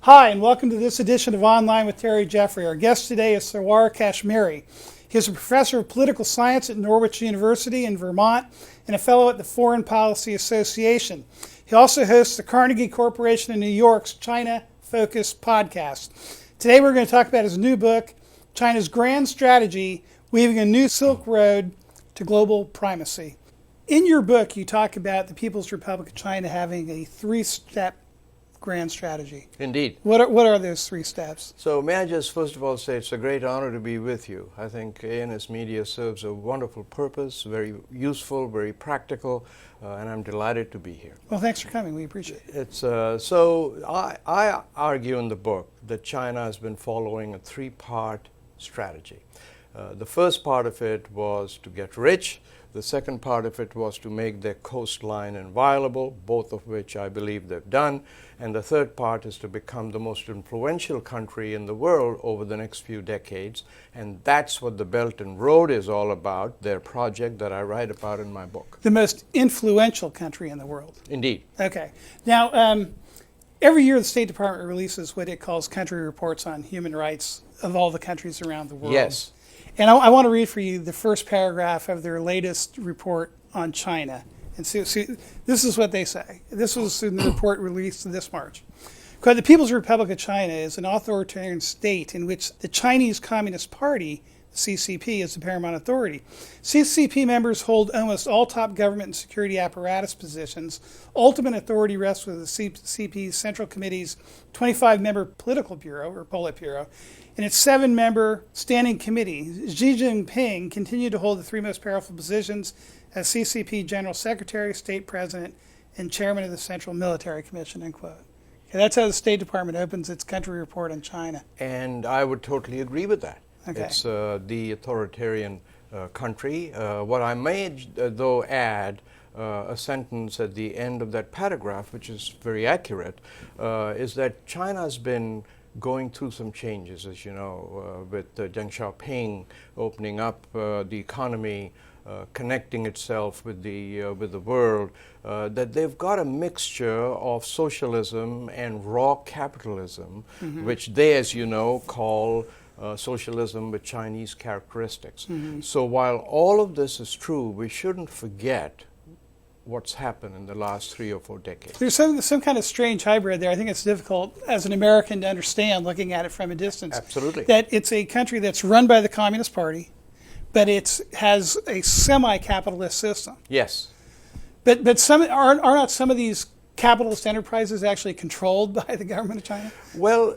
Hi, and welcome to this edition of Online with Terry Jeffery. Our guest today is Sarwar Kashmeri. He is a professor of political science at Norwich University in Vermont and a fellow at the Foreign Policy Association. He also hosts the Carnegie Corporation in New York's China-focused podcast. Today we're going to talk about his new book, China's Grand Strategy, Weaving a New Silk Road to Global Primacy. In your book, you talk about the People's Republic of China having a three-step grand strategy. Indeed. What are those three steps? So may I just first of all say it's a great honor to be with you. I think ANS Media serves a wonderful purpose, very useful, very practical, and I'm delighted to be here. Well, thanks for coming. We appreciate it. It's so I argue in the book that China has been following a three-part strategy. The first part of it was to get rich. The second part of it was to make their coastline inviolable, both of which I believe they've done. And the third part is to become the most influential country in the world over the next few decades. And that's what the Belt and Road is all about, their project that I write about in my book. The most influential country in the world. Indeed. Okay. Now, every year the State Department releases what it calls country reports on human rights of all the countries around the world. Yes. And I want to read for you the first paragraph of their latest report on China. And see, this is what they say. This was in the report released this March. Quote, the People's Republic of China is an authoritarian state in which the Chinese Communist Party, the CCP, is the paramount authority. CCP members hold almost all top government and security apparatus positions. Ultimate authority rests with the CCP's Central Committee's 25-member political bureau, or Politburo, and its 7-member standing committee. Xi Jinping continued to hold the three most powerful positions as CCP General Secretary, State President, and Chairman of the Central Military Commission, end quote. Okay, that's how the State Department opens its country report on China. And I would totally agree with that. Okay. It's the authoritarian country. What I may, though, add a sentence at the end of that paragraph, which is very accurate, is that China's been going through some changes, as you know, with Deng Xiaoping opening up the economy, connecting itself with the world, that they've got a mixture of socialism and raw capitalism, which they, as you know, call socialism with Chinese characteristics. So while all of this is true, we shouldn't forget what's happened in the last 3 or 4 decades. There's some kind of strange hybrid there. I think it's difficult as an American to understand looking at it from a distance. Absolutely. That it's a country that's run by the Communist Party, but it has a semi-capitalist system. Yes. But are not some of these capitalist enterprises actually controlled by the government of China? Well,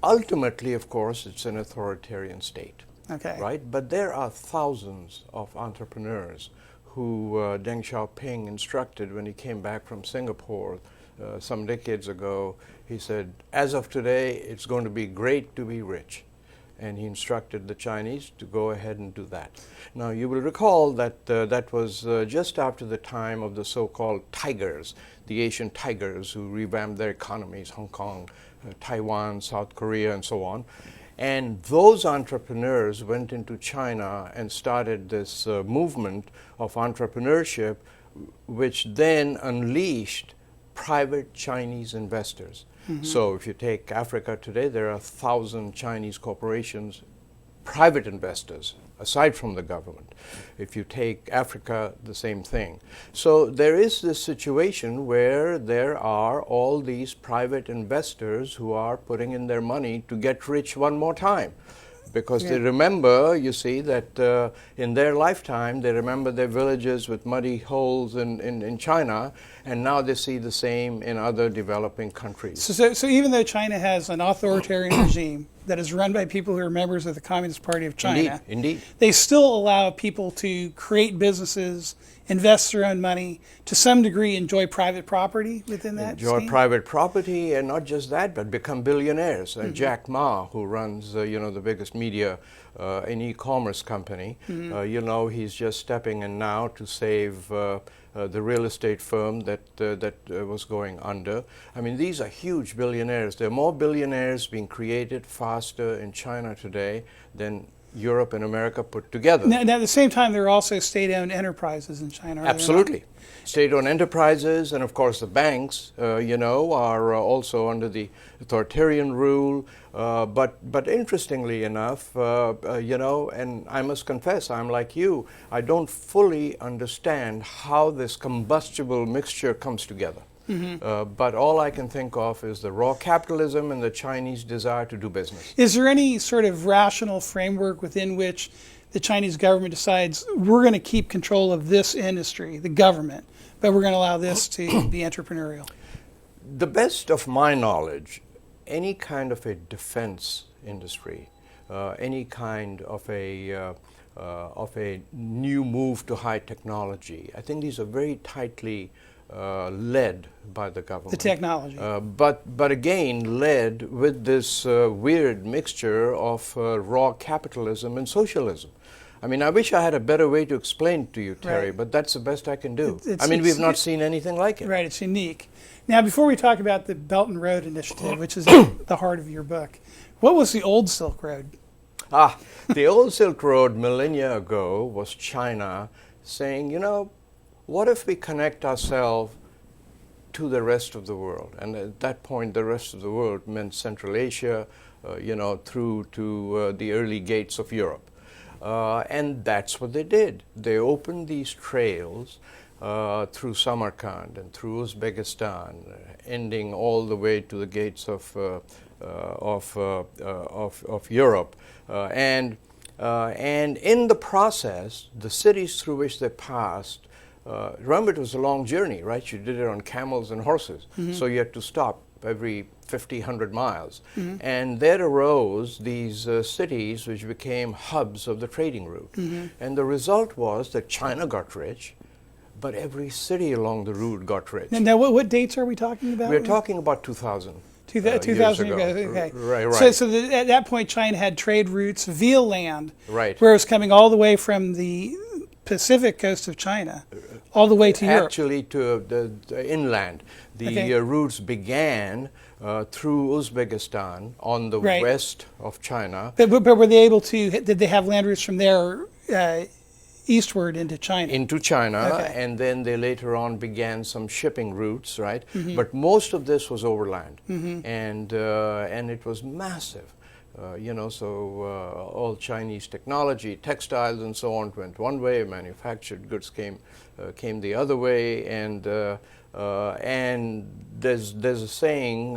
ultimately, of course, it's an authoritarian state. Okay. Right? But there are thousands of entrepreneurs who Deng Xiaoping instructed when he came back from Singapore some decades ago. He said, as of today, it's going to be great to be rich. And he instructed the Chinese to go ahead and do that. Now, you will recall that that was just after the time of the so-called tigers, the Asian tigers who revamped their economies, Hong Kong, Taiwan, South Korea, and so on. And those entrepreneurs went into China and started this movement of entrepreneurship, which then unleashed private Chinese investors. So if you take Africa today, there are 1,000 Chinese corporations, private investors, aside from the government. If you take Africa, the same thing. So there is this situation where there are all these private investors who are putting in their money to get rich one more time. Because they remember, you see, that in their lifetime, they remember their villages with muddy holes in China, and now they see the same in other developing countries. So even though China has an authoritarian regime that is run by people who are members of the Communist Party of China, Indeed. They still allow people to create businesses, invest their own money, to some degree enjoy private property within that Enjoy scheme? private property, and not just that, but become billionaires. Jack Ma, who runs the biggest media and e-commerce company, he's just stepping in now to save the real estate firm that was going under. I mean, these are huge billionaires. There are more billionaires being created faster in China today than Europe and America put together. Now, at the same time, there are also state-owned enterprises in China. Are there not? Absolutely. State-owned enterprises and, of course, the banks, are also under the authoritarian rule. But interestingly enough, and I must confess, I'm like you, I don't fully understand how this combustible mixture comes together. But all I can think of is the raw capitalism and the Chinese desire to do business. Is there any sort of rational framework within which the Chinese government decides we're going to keep control of this industry, the government, but we're going to allow this to be entrepreneurial? The best of my knowledge, any kind of a defense industry, any kind of a new move to high technology, I think these are very tightly led by the government. The technology. But again, led with this weird mixture of raw capitalism and socialism. I mean, I wish I had a better way to explain to you, Terry, Right. but that's the best I can do. We've not seen anything like it. Right, it's unique. Now, before we talk about the Belt and Road Initiative, which is at the heart of your book, what was the old Silk Road? The old Silk Road millennia ago was China saying, what if we connect ourselves to the rest of the world? And at that point, the rest of the world meant Central Asia, through to the early gates of Europe. And that's what they did. They opened these trails through Samarkand and through Uzbekistan, ending all the way to the gates of Europe. And in the process, the cities through which they passed, remember, it was a long journey, right? You did it on camels and horses. So you had to stop every 50, 100 miles. And there arose these cities which became hubs of the trading route. And the result was that China got rich, but every city along the route got rich. Now, what dates are we talking about? We're talking about 2000. 2000 years ago. Okay. Right. So at that point, China had trade routes via land, Right. where it was coming all the way from the Pacific coast of China, all the way to Europe. Actually, to the inland. The routes began through Uzbekistan on the Right. west of China. But were they able to, did they have land routes from there eastward into China? Into China, Okay. and then they later on began some shipping routes, right? But most of this was overland, and it was massive. All Chinese technology, textiles, and so on went one way. Manufactured goods came the other way, and there's a saying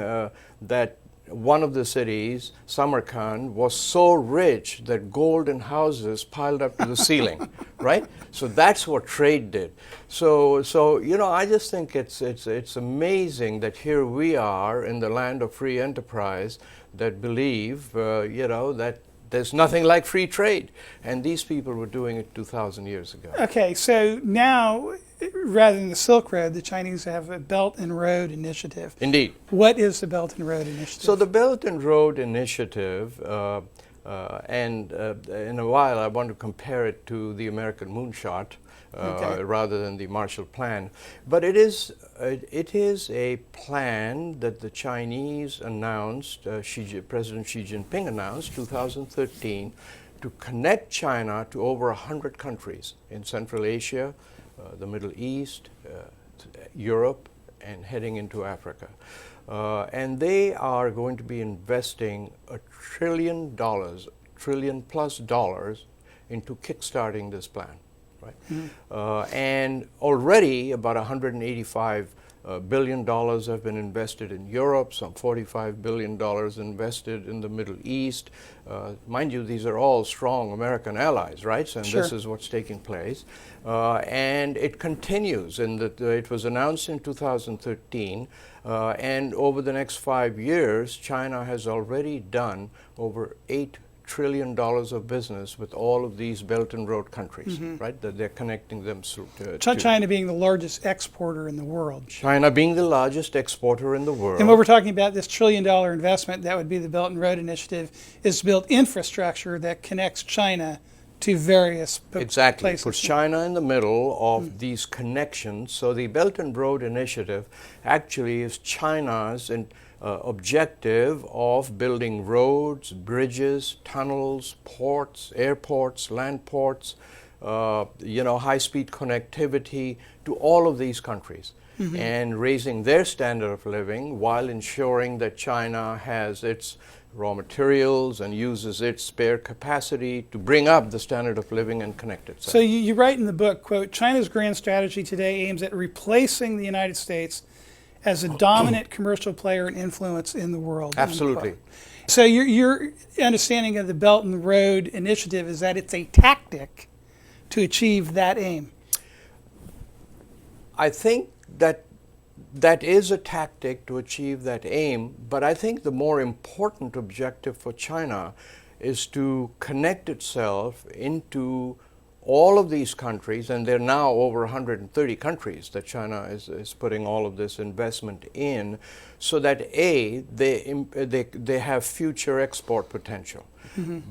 that one of the cities, Samarkand, was so rich that gold and houses piled up to the ceiling, right? So that's what trade did. So I just think it's amazing that here we are in the land of free enterprise that believe, that there's nothing like free trade. And these people were doing it 2,000 years ago. Okay, so now, rather than the Silk Road, the Chinese have a Belt and Road Initiative. Indeed. What is the Belt and Road Initiative? So the Belt and Road Initiative, and in a while I want to compare it to the American moonshot rather than the Marshall Plan. But it is a plan that the Chinese announced, President Xi Jinping announced 2013, to connect China to over 100 countries in Central Asia, the Middle East, Europe, and heading into Africa. And they are going to be investing $1 trillion plus dollars into kickstarting this plan, right? And already about $185 billion have been invested in Europe, some $45 billion invested in the Middle East. Mind you, these are all strong American allies, right? And Sure. This is what's taking place. And it continues, and it was announced in 2013, and over the next 5 years, China has already done over $8 trillion of business with all of these Belt and Road countries, right? That they're connecting them to. China being the largest exporter in the world. China being the largest exporter in the world. And what we're talking about, this $1 trillion investment, that would be the Belt and Road Initiative, is to build infrastructure that connects China to various Exactly. places. Puts China in the middle of these connections. So the Belt and Road Initiative actually is China's objective of building roads, bridges, tunnels, ports, airports, land ports, high-speed connectivity to all of these countries, and raising their standard of living while ensuring that China has its raw materials and uses its spare capacity to bring up the standard of living and connect itself. So you write in the book, quote, China's grand strategy today aims at replacing the United States as a dominant commercial player and influence in the world. Absolutely. So your understanding of the Belt and Road Initiative is that it's a tactic to achieve that aim. I think that is a tactic to achieve that aim, but I think the more important objective for China is to connect itself into all of these countries, and there are now over 130 countries that China is putting all of this investment in, so that they have future export potential.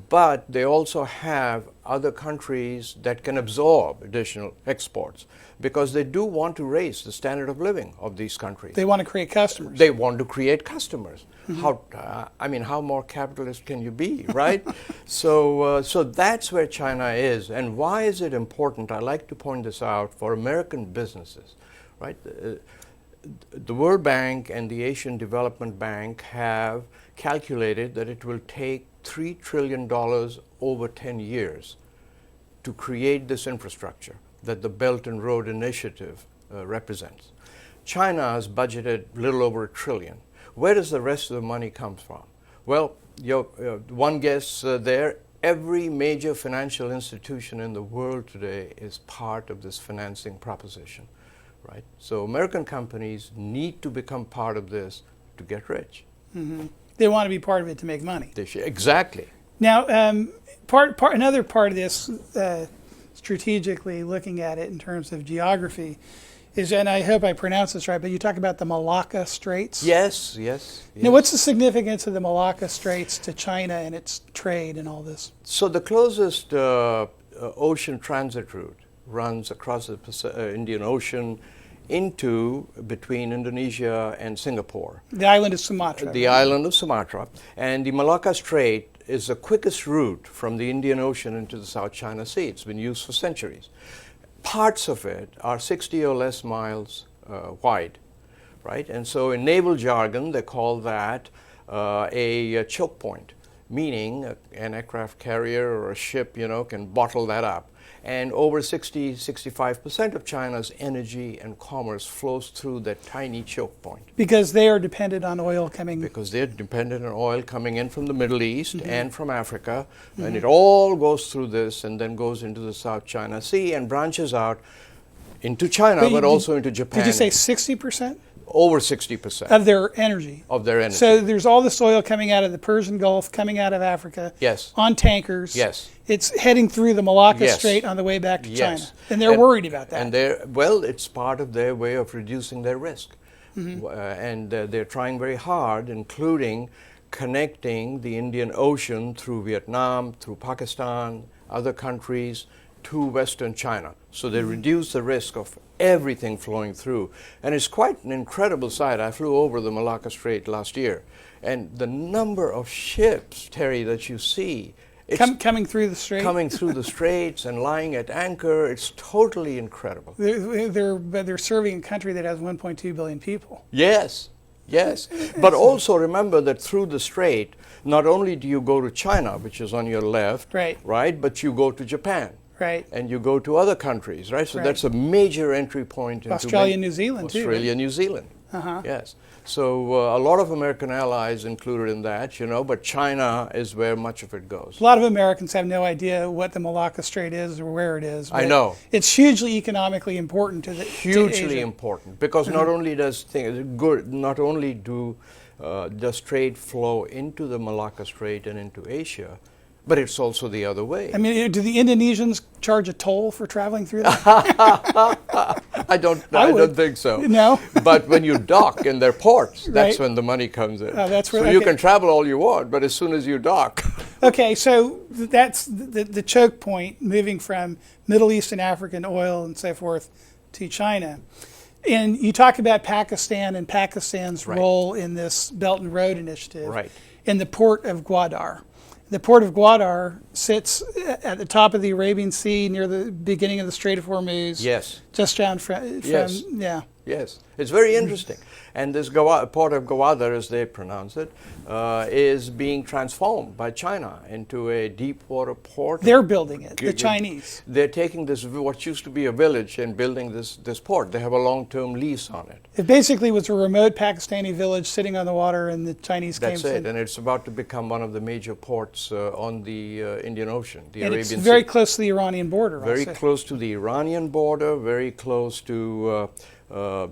But they also have other countries that can absorb additional exports, because they do want to raise the standard of living of these countries. They want to create customers. They want to create customers. How more capitalist can you be, right? So that's where China is. And why is it important? I like to point this out for American businesses, right? The World Bank and the Asian Development Bank have calculated that it will take $3 trillion over 10 years to create this infrastructure that the Belt and Road Initiative represents. China has budgeted a little over $1 trillion. Where does the rest of the money come from? Well, one guess there, every major financial institution in the world today is part of this financing proposition, right? So American companies need to become part of this to get rich. They want to be part of it to make money. Exactly. Now, another part of this, strategically looking at it in terms of geography, is, and I hope I pronounce this right, but you talk about the Malacca Straits. Yes. Now, what's the significance of the Malacca Straits to China and its trade and all this? So the closest ocean transit route runs across the Indian Ocean between Indonesia and Singapore. The island of Sumatra. The island of Sumatra. And the Malacca Strait is the quickest route from the Indian Ocean into the South China Sea. It's been used for centuries. Parts of it are 60 or less miles wide, right? And so in naval jargon, they call that a choke point, meaning an aircraft carrier or a ship, can bottle that up. And over 65% of China's energy and commerce flows through that tiny choke point. Because they are dependent on oil coming. Because they're dependent on oil coming in from the Middle East and from Africa. And it all goes through this and then goes into the South China Sea and branches out into China, but also into Japan. Did you say 60%? Over 60%. Of their energy. Of their energy. So there's all this oil coming out of the Persian Gulf, coming out of Africa. Yes. On tankers. Yes. It's heading through the Malacca Strait on the way back to China. And they're worried about that. And it's part of their way of reducing their risk. And they're trying very hard, including connecting the Indian Ocean through Vietnam, through Pakistan, other countries, to Western China. So they reduce the risk of everything flowing through. And it's quite an incredible sight. I flew over the Malacca Strait last year. And the number of ships, Terry, that you see, coming through the strait? Coming through the straits and lying at anchor, it's totally incredible. They're serving a country that has 1.2 billion people. Yes. But also remember that through the strait, not only do you go to China, which is on your left, right, but you go to Japan. Right. And you go to other countries, right? So that's a major entry point into Australia, New Zealand, too. Australia, New Zealand. Yes. So a lot of American allies included in that, but China is where much of it goes. A lot of Americans have no idea what the Malacca Strait is or where it is. I know. It's hugely economically important to Hugely important, because not only does does trade flow into the Malacca Strait and into Asia, but it's also the other way. I mean, do the Indonesians charge a toll for traveling through that? I don't think so. No. But when you dock in their ports, that's when the money comes in. So you can travel all you want, but as soon as you dock. Okay, so that's the choke point, moving from Middle East and African oil and so forth to China. And you talk about Pakistan and Pakistan's Right. role in this Belt and Road Initiative Right. in the port of Gwadar. The port of Gwadar sits at the top of the Arabian Sea near the beginning of the Strait of Hormuz. Yes. Just down from Yes. yeah. Yes, it's very interesting. And this port of Gwadar, as they pronounce it, is being transformed by China into a deep water port. They're building it, the Chinese. They're taking this, what used to be a village, and building this port. They have a long-term lease on it. It basically was a remote Pakistani village sitting on the water, and the Chinese That's came it, in. and it's about to become one of the major ports on the Indian Ocean, the And Arabian it's Sea. very close to the Iranian border. Very also. close to the Iranian border, very close to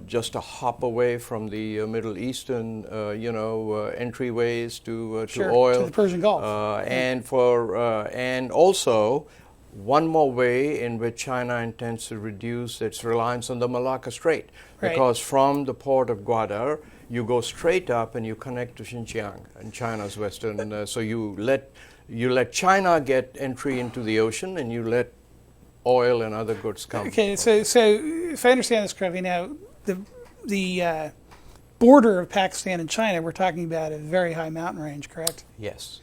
just a hop away from the Middle Eastern, entryways to Sure, oil, to the Persian Gulf. and also one more way in which China intends to reduce its reliance on the Malacca Strait, Right. because from the port of Gwadar you go straight up and you connect to Xinjiang and China's western. So you let China get entry into the ocean, and you let oil and other goods come. Okay, so if I understand this correctly, now the border of Pakistan and China, we're talking about a very high mountain range, correct? Yes,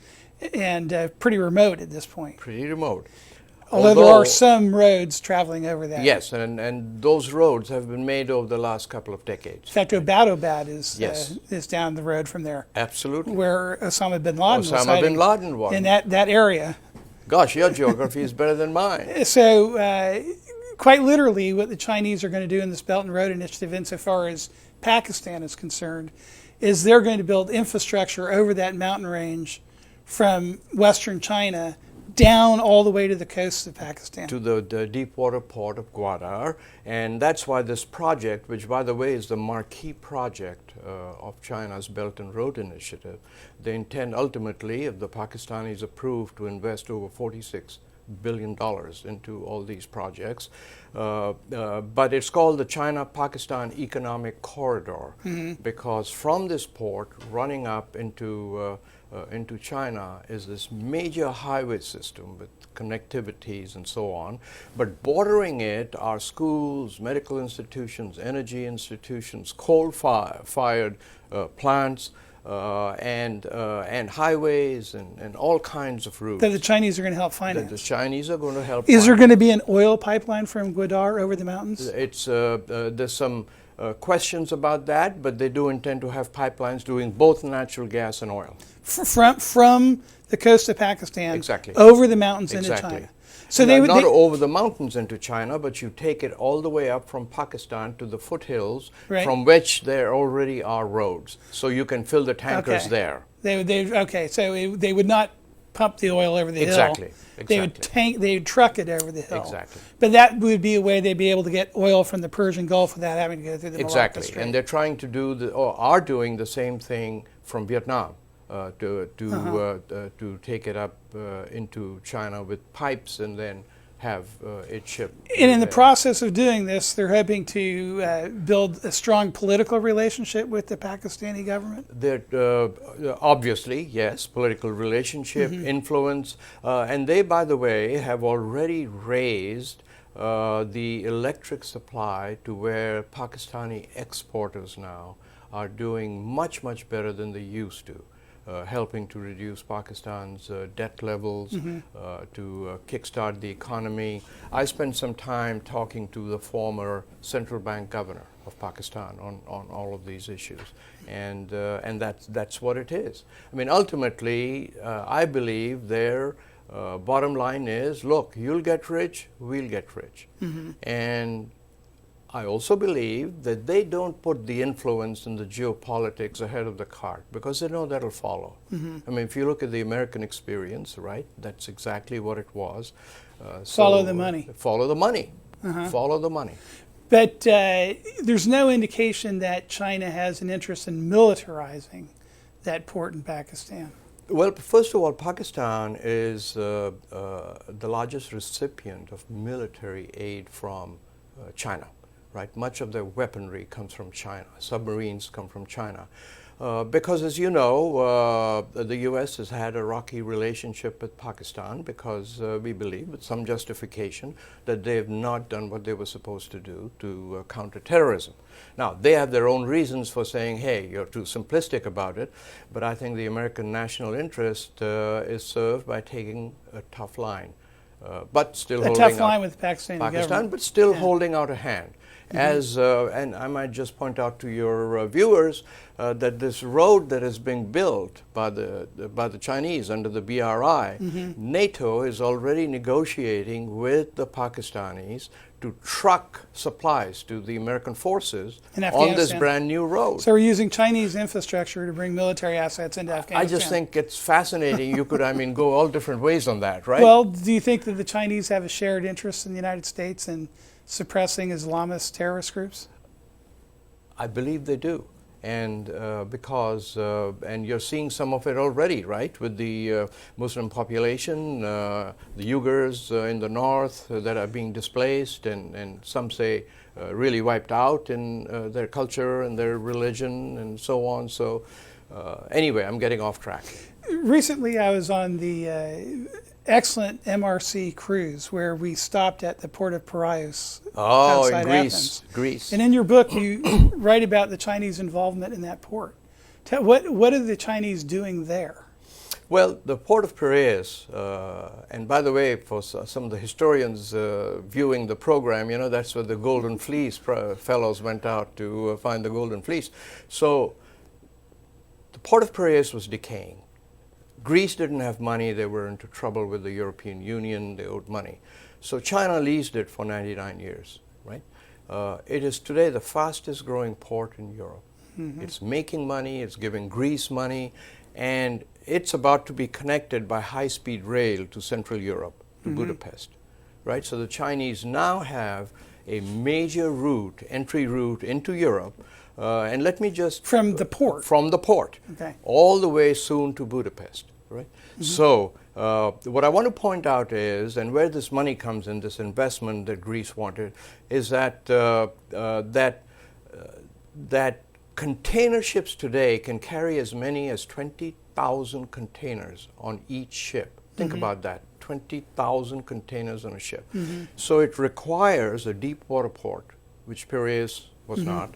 And pretty remote at this point. pretty remote. Although there are some roads traveling over that. Yes, and those roads have been made over the last couple of decades. In fact, Abbottabad is Yes. is down the road from there, Absolutely. where Osama bin Laden was Osama hiding bin Laden was. in that area. Gosh, your geography is better than mine. So, quite literally, what the Chinese are going to do in this Belt and Road Initiative, insofar as Pakistan is concerned, is they're going to build infrastructure over that mountain range from western China down all the way to the coast of Pakistan. To the deep water port of Gwadar, and that's why this project, which by the way is the marquee project of China's Belt and Road Initiative, they intend ultimately, if the Pakistanis approve, to invest over $46 billion into all these projects. But it's called the China-Pakistan Economic Corridor, because from this port running up into China is this major highway system with connectivities and so on, but bordering it are schools, medical institutions, energy institutions, coal-fired plants, and highways and all kinds of routes. That the Chinese are going to help That finance. the Chinese are going to help. Is there finance. going to be an oil pipeline from Gwadar over the mountains? It's there's some questions about that, but they do intend to have pipelines doing both natural gas and oil. From the coast of Pakistan Exactly. over the mountains into Exactly. China. So they would not over the mountains into China, but you take it all the way up from Pakistan to the foothills, Right. from which there already are roads, so you can fill the tankers Okay. there. They would not pump the oil over the Exactly, hill. They would exactly. they would truck it over the hill. Exactly. But that would be a way they'd be able to get oil from the Persian Gulf without having to go through the Malacca Exactly, Strait. and they're trying to do or are doing the same thing from Vietnam to take it up into China with pipes and then have it shipped. And in the there. process of doing this, they're hoping to build a strong political relationship with the Pakistani government. There, obviously, yes, political relationship, influence, and they, by the way, have already raised the electric supply to where Pakistani exporters now are doing much, much better than they used to. Helping to reduce Pakistan's debt levels, to kickstart the economy. I spent some time talking to the former central bank governor of Pakistan on all of these issues, and that's what it is. I mean, ultimately, I believe their bottom line is, look, you'll get rich, we'll get rich, and I also believe that they don't put the influence and the geopolitics ahead of the cart because they know that'll follow. I mean, if you look at the American experience, right, that's exactly what it was. Follow the money. Follow the money. Follow the money. But there's no indication that China has an interest in militarizing that port in Pakistan. Well, first of all, Pakistan is the largest recipient of military aid from China. Right, much of their weaponry comes from China. Submarines come from China. Because, as you know, the U.S. has had a rocky relationship with Pakistan because we believe, with some justification, that they have not done what they were supposed to do to counter terrorism. Now, they have their own reasons for saying, hey, you're too simplistic about it, but I think the American national interest is served by taking a tough line, but still holding tough line with Pakistan government. but still holding out a hand. As and I might just point out to your viewers that this road that is being built by the Chinese under the BRI, NATO is already negotiating with the Pakistanis to truck supplies to the American forces on this brand new road. So we're using Chinese infrastructure to bring military assets into Afghanistan. I just think it's fascinating. You could, I mean, go all different ways on that, right? Well, do you think that the Chinese have a shared interest in the United States in suppressing Islamist terrorist groups? I believe they do. And because, and you're seeing some of it already, right, with the Muslim population, the Uyghurs in the north that are being displaced, and some say really wiped out in their culture and their religion and so on. So anyway, I'm getting off track. Recently, I was on the excellent MRC cruise where we stopped at the port of Piraeus outside Athens. Greece. And in your book, you write about the Chinese involvement in that port. What are the Chinese doing there? Well, the port of Piraeus, and by the way, for some of the historians viewing the program, you know, that's where the Golden Fleece fellows went out to find the Golden Fleece. So the port of Piraeus was decaying. Greece didn't have money. They were into trouble with the European Union. They owed money. So China leased it for 99 years, right? It is today the fastest growing port in Europe. It's making money. It's giving Greece money. And it's about to be connected by high-speed rail to Central Europe, to Budapest, right? So the Chinese now have a major route, entry route into Europe. And let me just... From the port? From the port. Okay. All the way soon to Budapest, right? So what I want to point out is, and where this money comes in, this investment that Greece wanted, is that that container ships today can carry as many as 20,000 containers on each ship. Think about that, 20,000 containers on a ship. So it requires a deep water port, which Piraeus was not.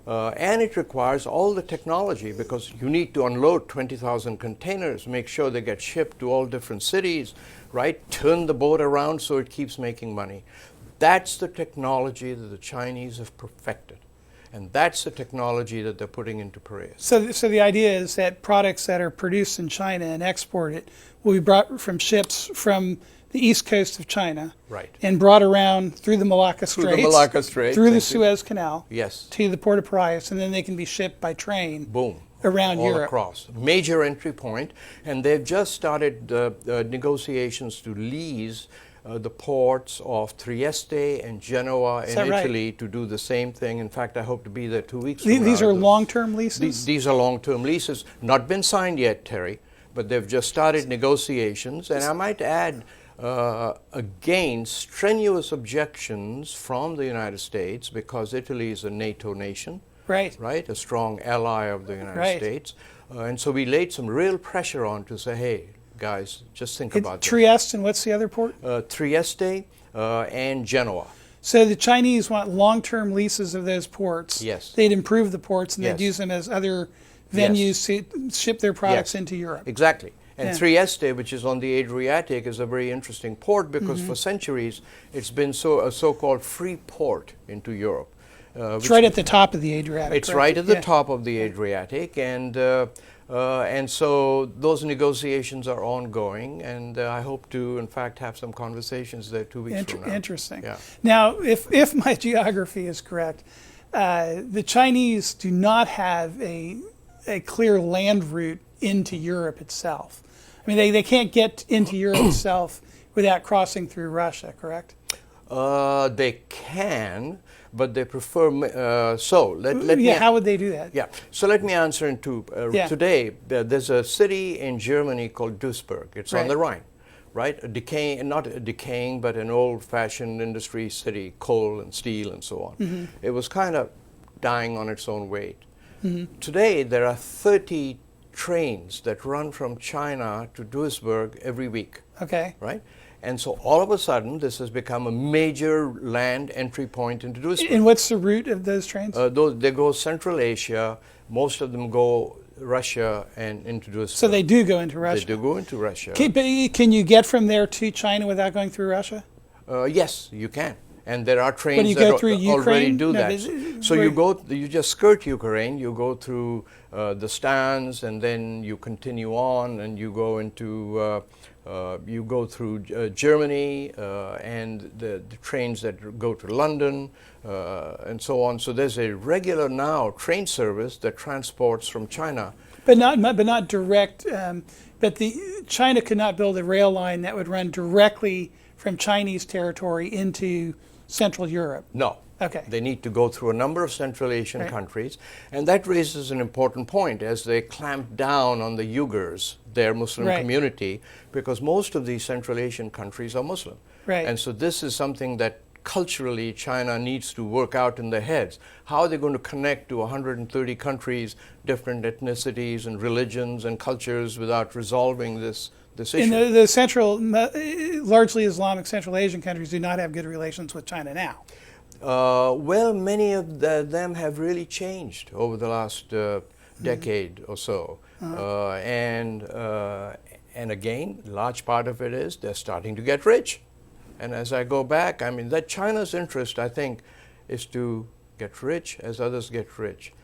And it requires all the technology because you need to unload 20,000 containers, make sure they get shipped to all different cities, right? Turn the boat around so it keeps making money. That's the technology that the Chinese have perfected. And that's the technology that they're putting into Piraeus. So the idea is that products that are produced in China and exported will be brought from ships from the east coast of China, right, and brought around through the Malacca Straits, through the Suez Canal, yes, to the port of Piraeus, and then they can be shipped by train, boom, around all Europe. Across. Major entry point, and they've just started negotiations to lease the ports of Trieste and Genoa in Italy to do the same thing. In fact, I hope to be there 2 weeks from now. These are long-term leases? These are long-term leases, not been signed yet, Terry, but they've just started negotiations, and I might add, again, strenuous objections from the United States because Italy is a NATO nation, right? A strong ally of the United States. And so we laid some real pressure on to say, hey, guys, just think about this. Trieste, and what's the other port? Trieste and Genoa. So the Chinese want long-term leases of those ports. Yes. They'd improve the ports and they'd use them as other venues to ship their products into Europe. Exactly. And Trieste, which is on the Adriatic, is a very interesting port because for centuries it's been a so-called free port into Europe. It's right at the top of the Adriatic. It's right at the top of the Adriatic, and so those negotiations are ongoing, and I hope to, in fact, have some conversations there 2 weeks from now. Interesting. Yeah. Now, if my geography is correct, the Chinese do not have a clear land route into Europe itself. I mean, they can't get into Europe itself without crossing through Russia, correct? They can, but they prefer. How would they do that? Yeah. So let me answer in two. Today, there's a city in Germany called Duisburg. It's on the Rhine, right? Not a decaying, but an old-fashioned industry city, coal and steel and so on. It was kind of dying on its own weight. Today, there are 30 trains that run from China to Duisburg every week. Okay. Right? And so all of a sudden, this has become a major land entry point into Duisburg. And what's the route of those trains? They go Central Asia. Most of them go Russia and into Duisburg. So they do go into Russia. They do go into Russia. Can you get from there to China without going through Russia? Yes, you can. And there are trains When you that go through already Ukraine? do No, that. So you just skirt Ukraine, you go through the stands, and then you continue on, and you go into you go through Germany and the trains that go to London and so on. So there's a regular now train service that transports from China. But not direct. But China could not build a rail line that would run directly from Chinese territory into Central Europe. No. Okay. They need to go through a number of Central Asian countries, and that raises an important point as they clamp down on the Uyghurs, their Muslim community, because most of these Central Asian countries are Muslim. Right. And so this is something that culturally China needs to work out in their heads. How are they going to connect to 130 countries, different ethnicities and religions and cultures without resolving this issue? And the central, largely Islamic Central Asian countries do not have good relations with China now. Well, many of them have really changed over the last decade or so. And again, a large part of it is they're starting to get rich. And as I go back, I mean, that China's interest, I think, is to get rich as others get rich.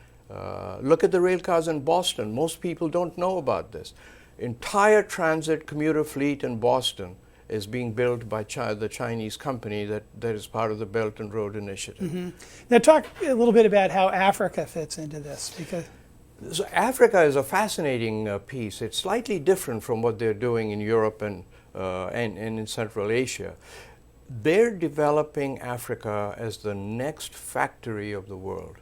Look at the rail cars in Boston. Most people don't know about this. Entire transit commuter fleet in Boston is being built by the Chinese company that is part of the Belt and Road Initiative. Now talk a little bit about how Africa fits into this, because so Africa is a fascinating piece. It's slightly different from what they're doing in Europe and in Central Asia. They're developing Africa as the next factory of the world.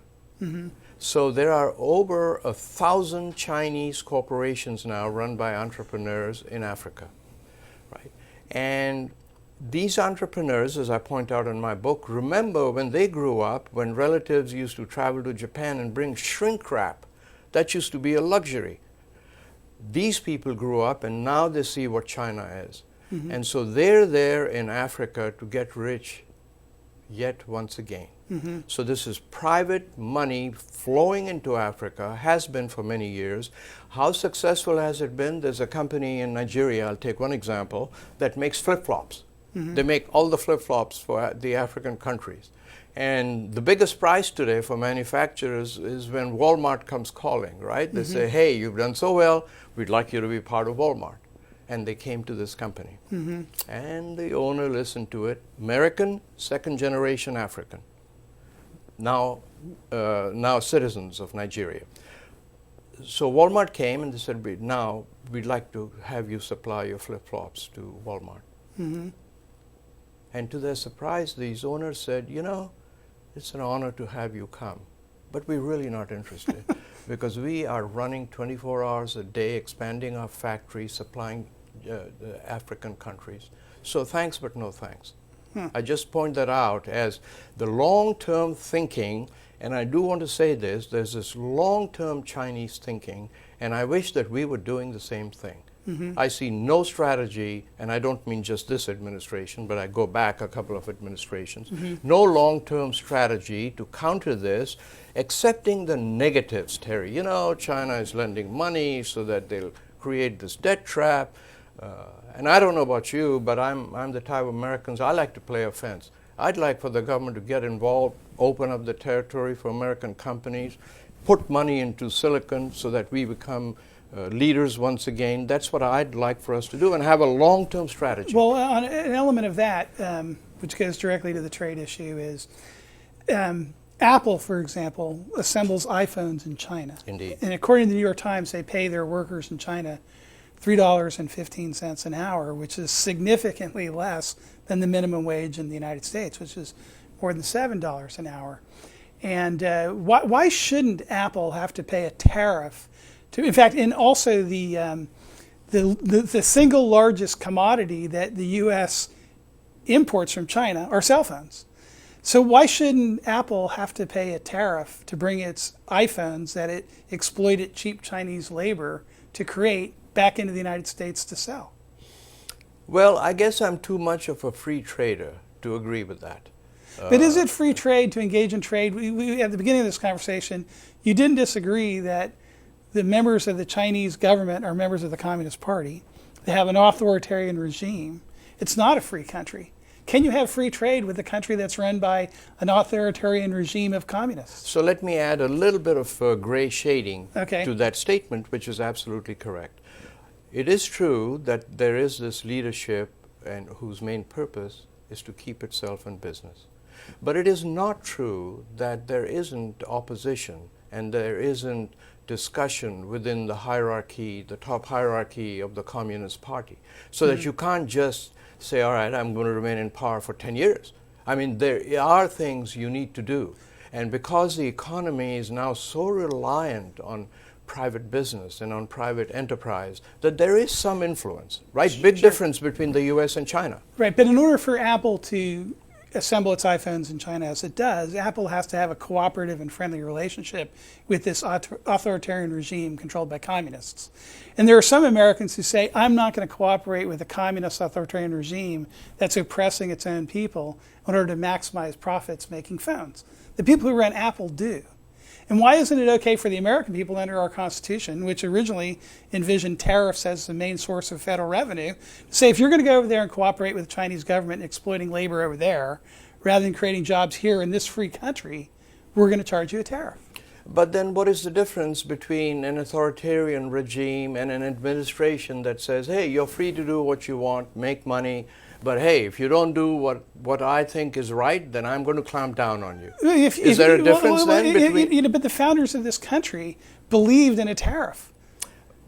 So there are over 1,000 Chinese corporations now run by entrepreneurs in Africa, right? And these entrepreneurs, as I point out in my book, remember when they grew up, when relatives used to travel to Japan and bring shrink wrap. That used to be a luxury. These people grew up and now they see what China is. And so they're there in Africa to get rich yet once again. So this is private money flowing into Africa, has been for many years. How successful has it been? There's a company in Nigeria, I'll take one example, that makes flip-flops. They make all the flip-flops for the African countries. And the biggest prize today for manufacturers is when Walmart comes calling, right? They say, hey, you've done so well, we'd like you to be part of Walmart. And they came to this company. And the owner listened to it. American, second generation African. Now citizens of Nigeria. So Walmart came and they said, now we'd like to have you supply your flip-flops to Walmart. And to their surprise, these owners said, you know, it's an honor to have you come, but we're really not interested because we are running 24 hours a day, expanding our factories, supplying the African countries. So thanks, but no thanks. I just point that out as the long-term thinking, and I do want to say this, there's this long-term Chinese thinking, and I wish that we were doing the same thing. I see no strategy, and I don't mean just this administration, but I go back a couple of administrations, no long-term strategy to counter this, accepting the negatives, Terry. You know, China is lending money so that they'll create this debt trap. And I don't know about you, but I'm the type of Americans, I like to play offense. I'd like for the government to get involved, open up the territory for American companies, put money into silicon so that we become leaders once again. That's what I'd like for us to do and have a long-term strategy. Well, an element of that, which goes directly to the trade issue, is Apple, for example, assembles iPhones in China. Indeed. And according to the New York Times, they pay their workers in China $3.15 an hour, which is significantly less than the minimum wage in the United States, which is more than $7 an hour. And why shouldn't Apple have to pay a tariff to, in fact, and also the single largest commodity that the U.S. imports from China are cell phones. So why shouldn't Apple have to pay a tariff to bring its iPhones that it exploited cheap Chinese labor to create back into the United States to sell? Well, I guess I'm too much of a free trader to agree with that. But is it free trade to engage in trade? At the beginning of this conversation, you didn't disagree that the members of the Chinese government are members of the Communist Party. They have an authoritarian regime. It's not a free country. Can you have free trade with a country that's run by an authoritarian regime of communists? So let me add a little bit of gray shading Okay. to that statement, which is absolutely correct. It is true that there is this leadership and whose main purpose is to keep itself in business. But it is not true that there isn't opposition and there isn't discussion within the hierarchy, the top hierarchy of the Communist Party, so that you can't just say, all right, I'm going to remain in power for 10 years. I mean, there are things you need to do. And because the economy is now so reliant on private business and on private enterprise, that there is some influence, right? Big difference between the US and China. Right, but in order for Apple to assemble its iPhones in China as it does, Apple has to have a cooperative and friendly relationship with this authoritarian regime controlled by communists. And there are some Americans who say, I'm not going to cooperate with a communist authoritarian regime that's oppressing its own people in order to maximize profits making phones. The people who run Apple do. And why isn't it okay for the American people under our Constitution, which originally envisioned tariffs as the main source of federal revenue, to say if you're going to go over there and cooperate with the Chinese government in exploiting labor over there, rather than creating jobs here in this free country, we're going to charge you a tariff? But then what is the difference between an authoritarian regime and an administration that says, hey, you're free to do what you want, make money, but hey, if you don't do what I think is right, then I'm going to clamp down on you. Is there a difference then between... But the founders of this country believed in a tariff.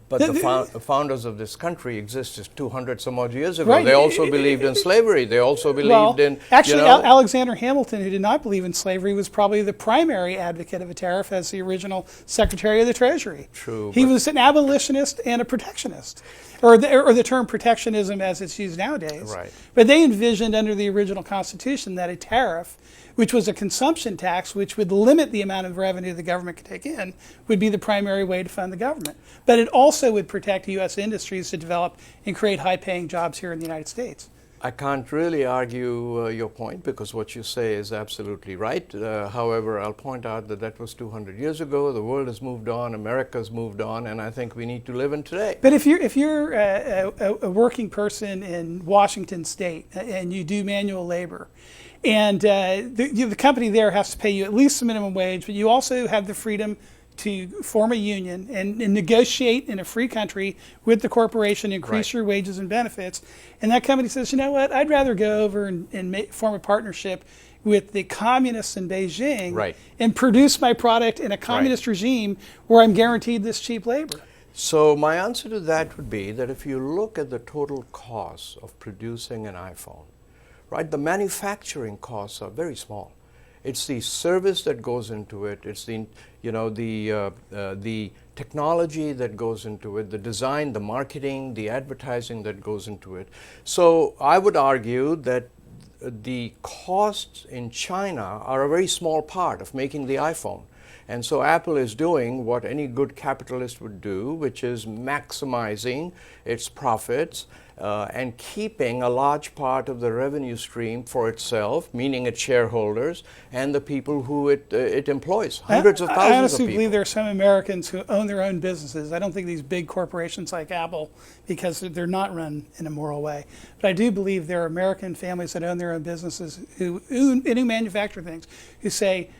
But the founders of this country existed 200 some odd years ago. Right. They also believed in slavery. They also believed in... Actually, Alexander Hamilton, who did not believe in slavery, was probably the primary advocate of a tariff as the original Secretary of the Treasury. True. He was an abolitionist and a protectionist, or the term protectionism as it's used nowadays. Right. But they envisioned under the original Constitution that a tariff, which was a consumption tax, which would limit the amount of revenue the government could take in, would be the primary way to fund the government. But it also would protect U.S. industries to develop and create high-paying jobs here in the United States. I can't really argue your point because what you say is absolutely right. However, I'll point out that that was 200 years ago. The world has moved on, America's moved on, and I think we need to live in today. But if you're a working person in Washington State and you do manual labor, and the company there has to pay you at least the minimum wage, but you also have the freedom to form a union and negotiate in a free country with the corporation, increase your wages and benefits. And that company says, you know what, I'd rather go over and form a partnership with the communists in Beijing and produce my product in a communist regime where I'm guaranteed this cheap labor. So my answer to that would be that if you look at the total cost of producing an iPhone, right, the manufacturing costs are very small. It's the service that goes into it. It's the technology that goes into it, the design, the marketing, the advertising that goes into it. So I would argue that the costs in China are a very small part of making the iPhone. And so Apple is doing what any good capitalist would do, which is maximizing its profits and keeping a large part of the revenue stream for itself, meaning its shareholders and the people who it employs, hundreds of thousands of people. I honestly believe there are some Americans who own their own businesses. I don't think these big corporations like Apple, because they're not run in a moral way. But I do believe there are American families that own their own businesses who manufacture things, who say,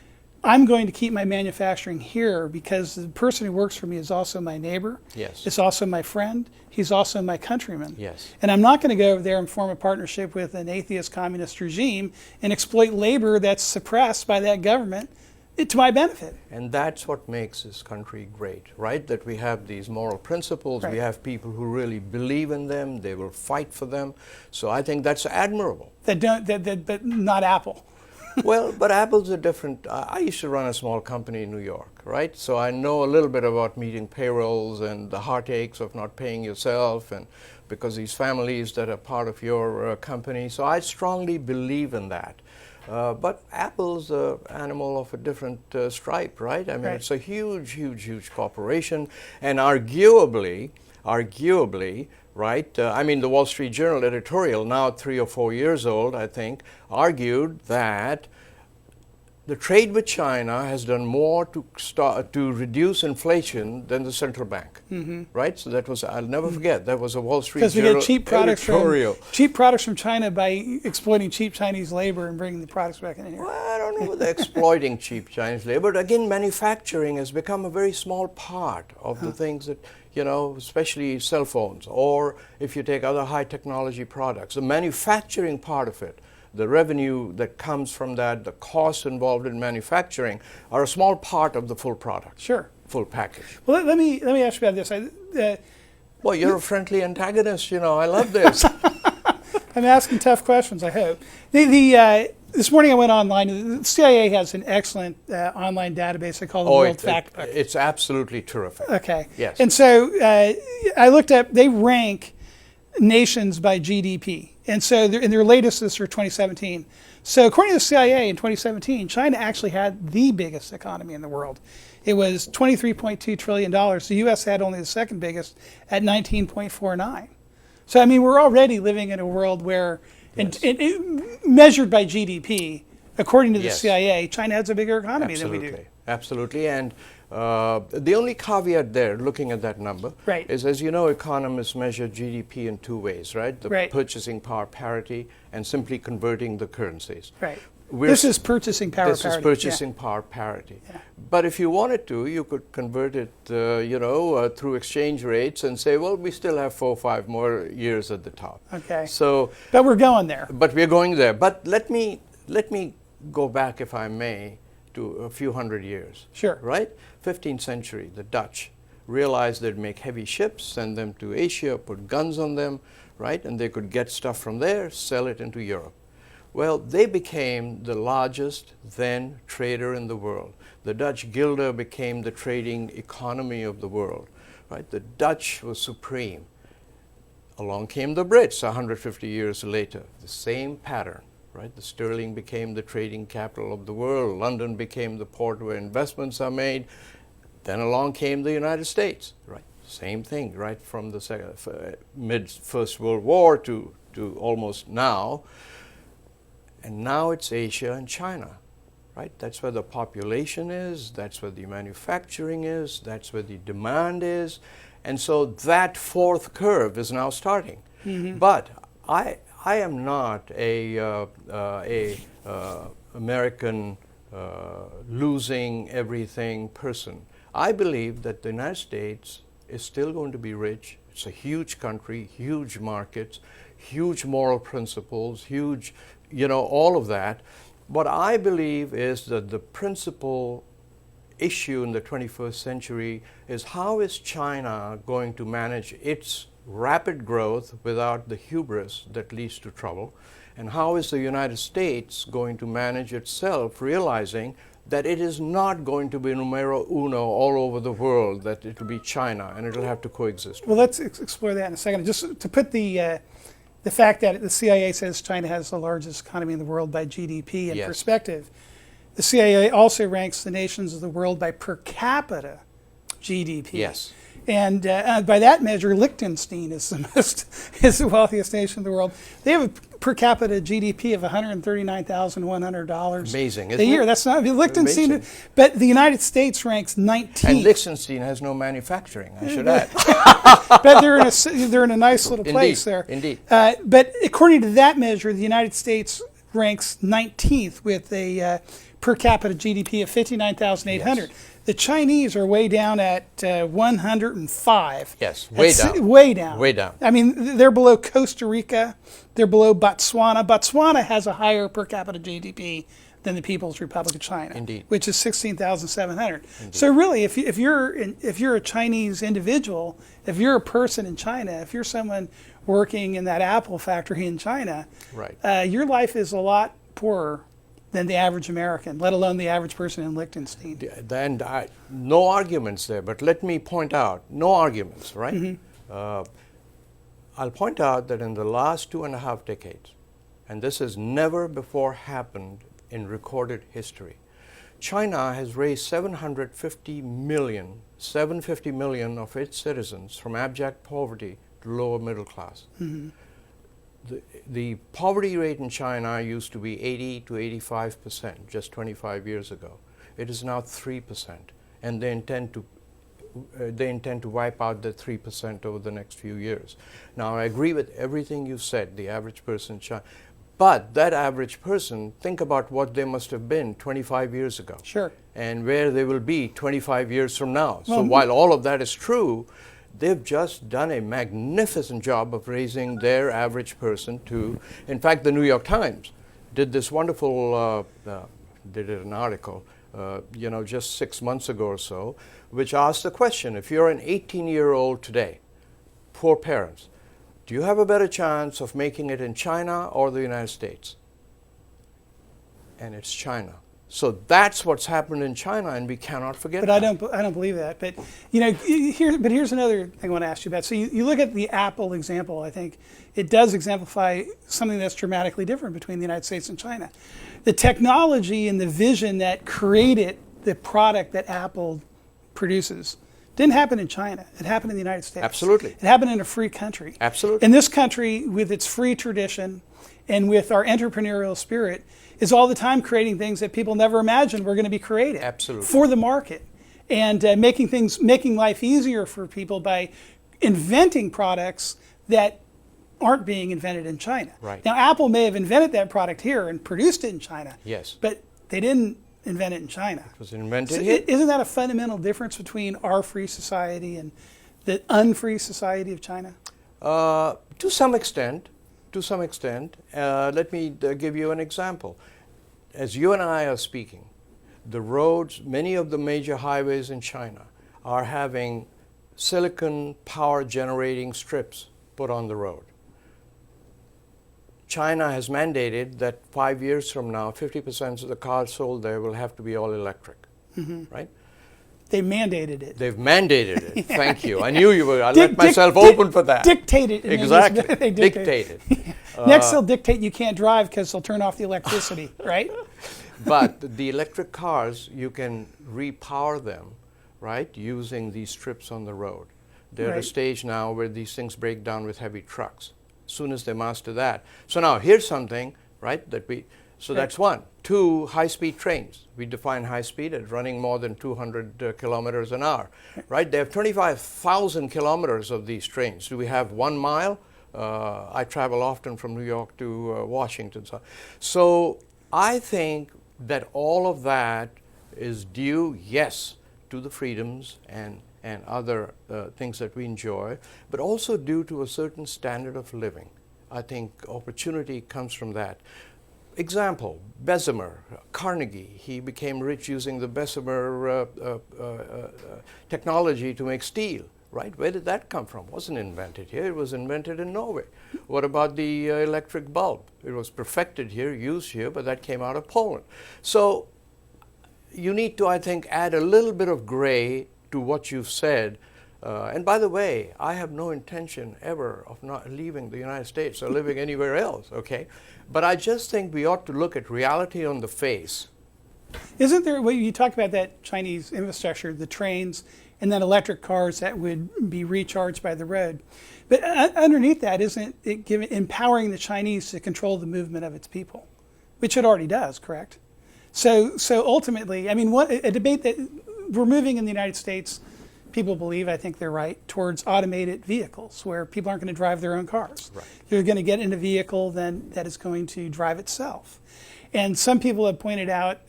I'm going to keep my manufacturing here because the person who works for me is also my neighbor. Yes. It's also my friend. He's also my countryman. Yes. And I'm not going to go over there and form a partnership with an atheist communist regime and exploit labor that's suppressed by that government to my benefit. And that's what makes this country great, right? That we have these moral principles. We have people who really believe in them. They will fight for them. So I think that's admirable. But not Apple. Well, but Apple's a different... I used to run a small company in New York, right? So I know a little bit about meeting payrolls and the heartaches of not paying yourself, and because these families that are part of your company. So I strongly believe in that. But Apple's an animal of a different stripe, right? I mean, Right. it's a huge, huge, huge corporation, and arguably, right? I mean, the Wall Street Journal editorial, now 3 or 4 years old, I think, argued that the trade with China has done more to reduce inflation than the central bank, right? So that was, I'll never forget, that was a Wall Street Because we Journal get editorial. cheap products from China by exploiting cheap Chinese labor and bringing the products back in here. Well, I don't know whether they're exploiting cheap Chinese labor, but again, manufacturing has become a very small part of the things that, you know, especially cell phones, or if you take other high technology products, the manufacturing part of it, the revenue that comes from that, the costs involved in manufacturing are a small part of the full product. Sure. Full package. Well, let me ask you about this. Well, you're a friendly antagonist, you know, I love this. I'm asking tough questions, I hope. This morning I went online. The CIA has an excellent online database they call the World Fact Book. It's absolutely terrific. Okay. Yes. And so I looked up, they rank nations by GDP. And so in their latest, this is for 2017. So according to the CIA in 2017, China actually had the biggest economy in the world. It was $23.2 trillion. The U.S. had only the second biggest at 19.49. So, I mean, we're already living in a world where, Yes. measured by GDP, according to the Yes. CIA, China has a bigger economy than we do. Absolutely. And the only caveat there, looking at that number, Right. is, as you know, economists measure GDP in 2 ways, right? The Right. purchasing power parity and simply converting the currencies. Right. We're This is purchasing power This parity. is purchasing power parity. But if you wanted to, you could convert it, through exchange rates and say, well, we still have 4 or 5 more years at the top. Okay. So, But we're going there. but we're going there. But let me go back, if I may, to a few hundred years. Sure. Right? 15th century, the Dutch realized they'd make heavy ships, send them to Asia, put guns on them, right? And they could get stuff from there, sell it into Europe. Well, they became the largest then trader in the world. The Dutch guilder became the trading economy of the world, right? The Dutch was supreme. Along came the Brits 150 years later, the same pattern, right? The sterling became the trading capital of the world. London became the port where investments are made. Then along came the United States, right? Same thing, right from the mid-First World War to almost now. And now it's Asia and China, right? That's where the population is, that's where the manufacturing is, that's where the demand is. And so that fourth curve is now starting. But I am not a American losing everything person. I believe that the United States is still going to be rich. It's a huge country, huge markets, huge moral principles, huge, all of that. What I believe is that the principal issue in the 21st century is how is China going to manage its rapid growth without the hubris that leads to trouble, and how is the United States going to manage itself, realizing that it is not going to be numero uno all over the world, that it will be China and it will have to coexist. Well, let's explore that in a second. Just to put the fact that the CIA says China has the largest economy in the world by GDP in Yes. perspective, the CIA also ranks the nations of the world by per capita GDP. Yes. And by that measure, Liechtenstein is the wealthiest nation in the world. They have a per capita GDP of $139,100 Amazing, a isn't year. it? That's not Liechtenstein, Amazing. but the United States ranks 19th. And Liechtenstein has no manufacturing, I should add. But they're in a nice little place there. Indeed. But according to that measure, the United States ranks 19th with a per capita GDP of 59,800. Yes. The Chinese are way down at 105. Yes, way down. Way down. Way down. I mean, they're below Costa Rica. They're below Botswana. Botswana has a higher per capita GDP than the People's Republic of China, Indeed. which is 16,700. So really, if you're a Chinese individual, if you're a person in China, if you're someone working in that Apple factory in China, Right. Your life is a lot poorer than the average American, let alone the average person in Liechtenstein. And no arguments there, but let me point out, no arguments, right? I'll point out that in the last 2.5 decades, and this has never before happened in recorded history. China has raised 750 million of its citizens from abject poverty to lower middle class. Mm-hmm. The poverty rate in China used to be 80 to 85% just 25 years ago. It is now 3%, and they intend to wipe out the 3% over the next few years. Now, I agree with everything you said, the average person in China. But that average person, think about what they must have been 25 years ago. Sure. And where they will be 25 years from now. So while all of that is true, they've just done a magnificent job of raising their average person to, in fact, the New York Times did this wonderful, did an article, just 6 months ago or so, which asked the question, if you're an 18-year-old today, poor parents, do you have a better chance of making it in China or the United States? And it's China. So that's what's happened in China, and we cannot forget that. But I don't believe that. But here's another thing I want to ask you about. So you look at the Apple example. I think it does exemplify something that's dramatically different between the United States and China. The technology and the vision that created the product that Apple produces didn't happen in China. It happened in the United States. Absolutely. It happened in a free country. Absolutely. And this country, with its free tradition and with our entrepreneurial spirit, is all the time creating things that people never imagined were going to be created. Absolutely. For the market. And making life easier for people by inventing products that aren't being invented in China. Right. Now, Apple may have invented that product here and produced it in China. Yes. But they didn't invent it in China. It was invented So here. isn't that a fundamental difference between our free society and the unfree society of China? To some extent. Let me give you an example. As you and I are speaking, the roads, many of the major highways in China are having silicon power generating strips put on the road. China has mandated that 5 years from now, 50% of the cars sold there will have to be all electric, right? They mandated it. They've mandated it. Thank you. I knew you were. I let myself open for that. Dictated. Exactly. They Dictated. Next, they'll dictate you can't drive because they'll turn off the electricity, right? But the electric cars, you can repower them, right, using these strips on the road. They're at a stage now where these things break down with heavy trucks. As soon as they master that. So now here's something, right, that's one. Two, high-speed trains. We define high-speed as running more than 200 kilometers an hour, right? They have 25,000 kilometers of these trains. Do we have 1 mile? I travel often from New York to Washington. So I think that all of that is due, yes, to the freedoms and other things that we enjoy, but also due to a certain standard of living. I think opportunity comes from that. Example, Bessemer, Carnegie, he became rich using the Bessemer technology to make steel, right? Where did that come from? It wasn't invented here, it was invented in Norway. What about the electric bulb? It was perfected here, used here, but that came out of Poland. So you need to, I think, add a little bit of gray to what you've said. And by the way, I have no intention ever of not leaving the United States or living anywhere else, okay? But I just think we ought to look at reality on the face. Isn't there, well, you talk about that Chinese infrastructure, the trains, and then electric cars that would be recharged by the road. But underneath that, isn't it empowering the Chinese to control the movement of its people, which it already does, correct? So ultimately, I mean, a debate that we're moving in the United States, people believe, I think they're right, towards automated vehicles where people aren't going to drive their own cars. Right. You're going to get in a vehicle then that is going to drive itself. And some people have pointed out,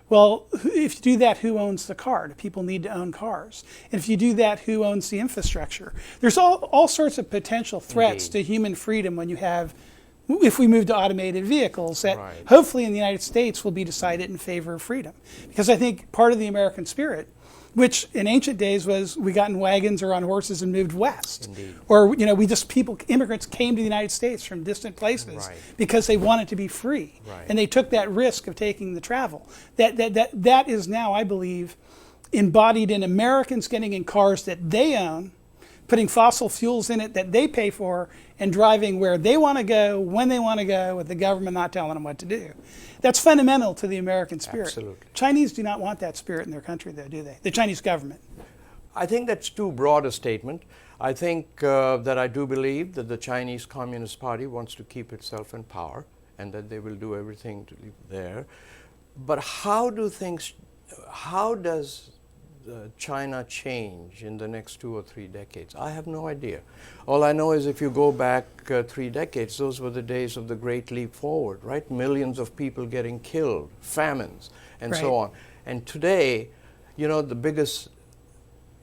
well, if you do that, who owns the car? Do people need to own cars? And if you do that, who owns the infrastructure? There's all sorts of potential threats to human freedom when you have, if we move to automated vehicles, that hopefully in the United States will be decided in favor of freedom. Because I think part of the American spirit, which in ancient days was we got in wagons or on horses and moved west. Indeed. Or, immigrants came to the United States from distant places because they wanted to be free. Right. And they took that risk of taking the travel. That is now, I believe, embodied in Americans getting in cars that they own, putting fossil fuels in it that they pay for, and driving where they want to go, when they want to go, with the government not telling them what to do. That's fundamental to the American spirit. Absolutely. Chinese do not want that spirit in their country, though, do they? The Chinese government. I think that's too broad a statement. I think that I do believe that the Chinese Communist Party wants to keep itself in power and that they will do everything to leave there. But how does China change in the next 2 or 3 decades? I have no idea. All I know is if you go back 3 decades, those were the days of the Great Leap Forward, right? Millions of people getting killed, famines, and so on. And today, you know, the biggest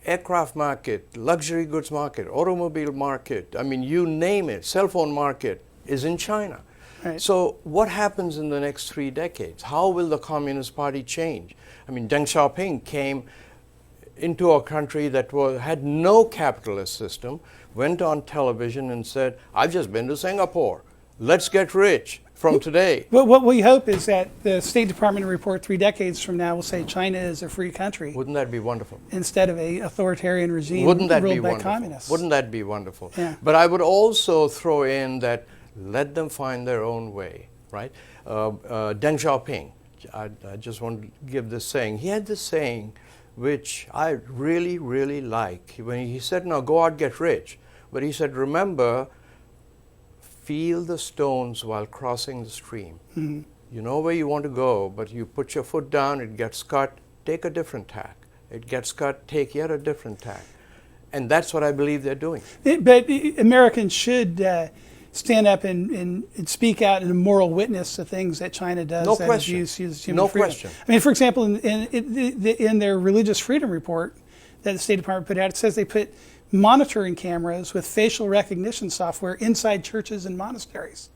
aircraft market, luxury goods market, automobile market, I mean, you name it, cell phone market is in China. Right. So what happens in the next 3 decades? How will the Communist Party change? I mean, Deng Xiaoping came into a country that had no capitalist system, went on television and said, I've just been to Singapore. Let's get rich from today. Well, what we hope is that the State Department report 3 decades from now will say China is a free country. Wouldn't that be wonderful? Instead of an authoritarian regime Wouldn't that ruled be by wonderful? communists. Wouldn't that be wonderful? Yeah. But I would also throw in that let them find their own way, right? Deng Xiaoping, I just want to give this saying. He had this saying which I really, really like. When he said, now go out, get rich. But he said, remember, feel the stones while crossing the stream. Mm-hmm. You know where you want to go, but you put your foot down, it gets cut, take a different tack. It gets cut, take yet a different tack. And that's what I believe they're doing. But Americans should stand up and speak out in a moral witness to things that China does No that question. abuse human No freedom. question. I mean, for example, in their religious freedom report that the State Department put out, it says they put monitoring cameras with facial recognition software inside churches and monasteries.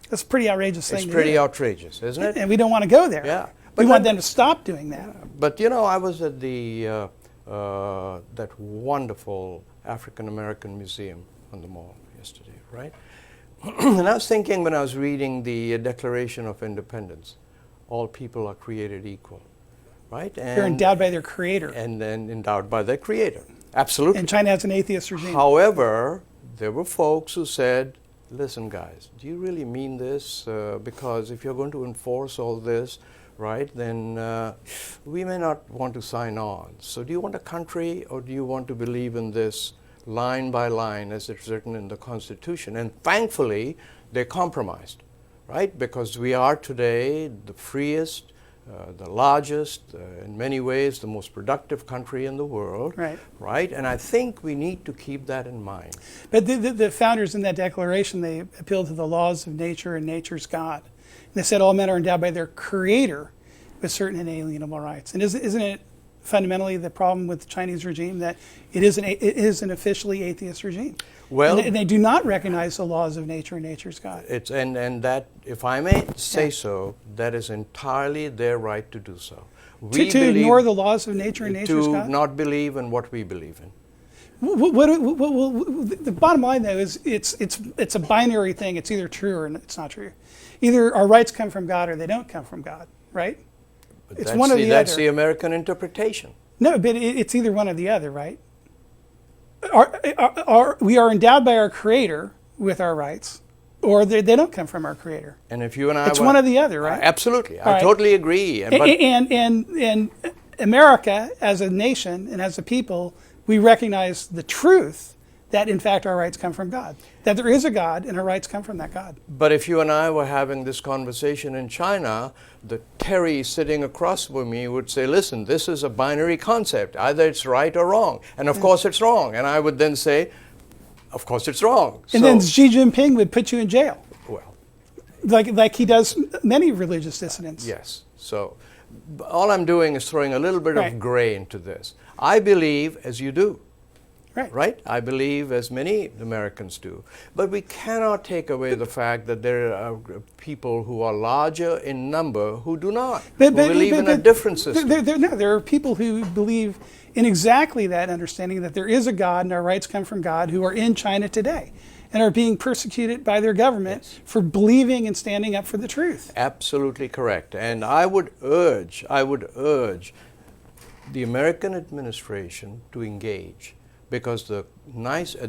That's a pretty outrageous thing to do. It's pretty outrageous, isn't it? And we don't want to go there. Yeah. We want them to stop doing that. But you know, I was at the that wonderful African American museum on the mall yesterday, right? And I was thinking when I was reading the Declaration of Independence, all people are created equal, right? And they're endowed by their creator. And then endowed by their creator. Absolutely. And China has an atheist regime. However, there were folks who said, listen guys, do you really mean this? Because if you're going to enforce all this, right, then we may not want to sign on. So do you want a country or do you want to believe in this line by line as it's written in the Constitution? And thankfully, they compromised, right? Because we are today the freest, the largest, in many ways, the most productive country in the world, right? And I think we need to keep that in mind. But the founders in that declaration, they appealed to the laws of nature and nature's God. And they said all men are endowed by their creator with certain inalienable rights. And isn't it fundamentally the problem with the Chinese regime that it is an officially atheist regime? Well, and they do not recognize the laws of nature and nature's God. It's and that, if I may say so, that is entirely their right to do so. To ignore the laws of nature and nature's God? To not believe in what we believe in. The bottom line, though, is it's a binary thing. It's either true or it's not true. Either our rights come from God or they don't come from God, right? But it's one or the other. That's the American interpretation. No, but it's either one or the other, right? We are endowed by our Creator with our rights, or they don't come from our Creator. And if you and I, it's one or the other, right? Absolutely, I totally agree. And America, as a nation and as a people, we recognize the truth that in fact our rights come from God, that there is a God and our rights come from that God. But if you and I were having this conversation in China, the Terry sitting across from me would say, listen, this is a binary concept. Either it's right or wrong. And of course it's wrong. And I would then say, of course it's wrong. And then Xi Jinping would put you in jail. Well, like he does many religious dissidents. Yes. So all I'm doing is throwing a little bit of gray into this. I believe as you do. Right? I believe as many Americans do. But we cannot take away the fact that there are people who are larger in number who do not, who believe in a different system. There are people who believe in exactly that understanding that there is a God and our rights come from God who are in China today and are being persecuted by their government for believing and standing up for the truth. Absolutely correct. And I would urge the American administration to engage. because the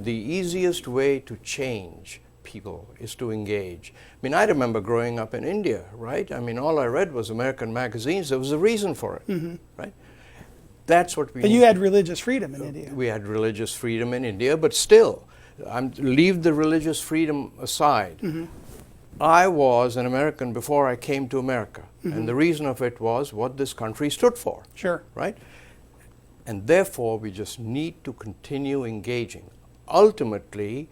easiest way to change people is to engage. I mean, I remember growing up in India, right? I mean, all I read was American magazines. There was a reason for it, right? That's what we But you had religious freedom in India. We had religious freedom in India, but still, leave the religious freedom aside. I was an American before I came to America, and the reason of it was what this country stood for. Sure. Right? And therefore, we just need to continue engaging. Ultimately,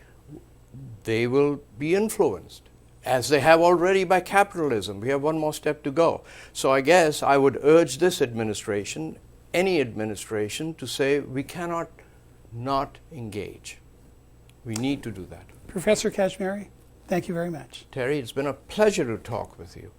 they will be influenced, as they have already by capitalism. We have one more step to go. So I guess I would urge this administration, any administration, to say we cannot not engage. We need to do that. Professor Kashmeri, thank you very much. Terry, it's been a pleasure to talk with you.